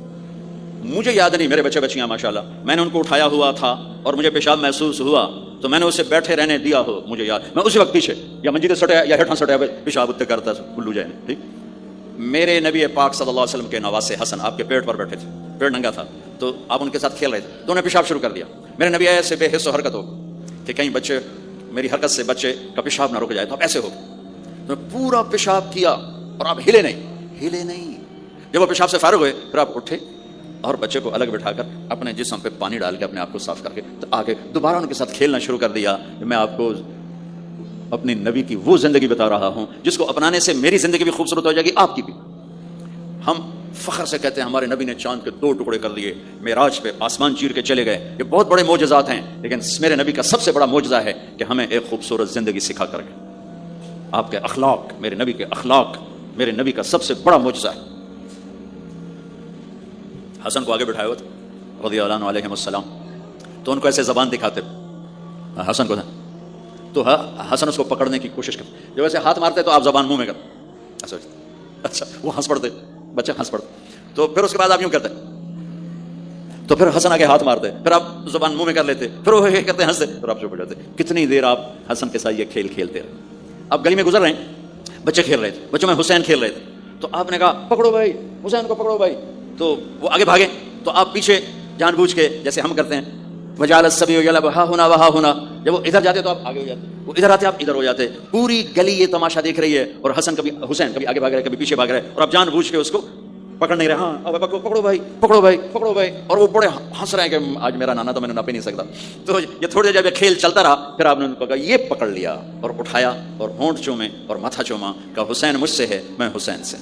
مجھے یاد نہیں، میرے بچے بچیاں ماشاءاللہ، میں نے ان کو اٹھایا ہوا تھا اور مجھے پیشاب محسوس ہوا تو میں نے اسے بیٹھے رہنے دیا ہو، مجھے یاد، میں اسی وقت پیچھے یا منجی سٹیا یا ہیٹھاں سٹیا پیشاب اتنے کرتا کلو جائے۔ ٹھیک، میرے نبی پاک صلی اللہ علیہ وسلم کے نواسے حسن آپ کے پیٹ پر بیٹھے تھے، پیٹ ننگا تھا، تو آپ ان کے ساتھ کھیل رہے تھے تو انہوں نے پیشاب شروع کر دیا۔ میرے نبی ایسے بے حس و حرکت ہو کہ کہیں بچے میری حرکت سے بچے کا پیشاب نہ رک جائے، تو آپ ایسے ہو تو پورا پیشاب کیا اور آپ ہلے نہیں۔ جب وہ پیشاب سے فارغ ہوئے پھر آپ اٹھے اور بچے کو الگ بٹھا کر اپنے جسم پہ پانی ڈال کے اپنے آپ کو صاف کر کے تو آگے دوبارہ ان کے ساتھ کھیلنا شروع کر دیا۔ میں آپ کو اپنی نبی کی وہ زندگی بتا رہا ہوں جس کو اپنانے سے میری زندگی بھی خوبصورت ہو جائے گی، آپ کی بھی۔ ہم فخر سے کہتے ہیں ہمارے نبی نے چاند کے 2 ٹکڑے کر دیے، معراج پہ آسمان چیر کے چلے گئے، یہ بہت بڑے معجزات ہیں، لیکن میرے نبی کا سب سے بڑا معجزہ ہے کہ ہمیں ایک خوبصورت زندگی سکھا کر کے، آپ کے اخلاق، میرے نبی کے اخلاق میرے نبی کا سب سے بڑا معجزہ ہے۔ حسن کو آگے بٹھایا ہوا تھا رضی اللہ عنہ علیہ السلام، تو ان کو ایسے زبان دکھاتے حسن کو، تو حسن اس کو پکڑنے کی کوشش کرتے، جب ایسے ہاتھ مارتے تو آپ زبان منہ میں کرتے، اچھا وہ ہنس پڑتے، بچے ہنس پڑتے، تو پھر اس کے بعد آپ یوں کرتے، تو پھر حسن آگے ہاتھ مارتے، پھر آپ زبان منہ میں کر لیتے، پھر وہ یہ کرتے ہنستے، پھر آپ چپ ہو جاتے۔ کتنی دیر آپ حسن کے ساتھ یہ کھیل کھیلتے رہے۔ آپ گلی میں گزر رہے ہیں، بچے کھیل رہے تھے، بچوں میں حسین کھیل رہے تھے، تو آپ نے کہا پکڑو بھائی حسین کو، پکڑو بھائی، تو وہ آگے بھاگے، تو آپ پیچھے جان بوجھ کے جیسے ہم کرتے ہیں وجعل السبی یلعب ہا ہونا وہا ہونا، جب وہ ادھر جاتے تو آپ آگے ہو جاتے، وہ ادھر آتے آپ ادھر ہو جاتے، پوری گلی یہ تماشا دیکھ رہی ہے، اور حسن حسین کبھی آگے بھاگ رہے کبھی پیچھے بھاگ رہے، اور آپ جان بوجھ کے اس کو پکڑ نہیں رہے، ہاں پکڑو بھائی پکڑو بھائی پکڑو بھائی، اور وہ بڑے ہنس رہے ہیں کہ آج میرا نانا تو میں نے ناپ ہی نہیں سکتا۔ تو یہ تھوڑی دیر جب یہ کھیل چلتا رہا پھر آپ نے ان کو کہا یہ پکڑ لیا اور اٹھایا اور ہونٹ چومے اور ماتھا چوما، کہا حسین مجھ سے ہے، میں حسین سے۔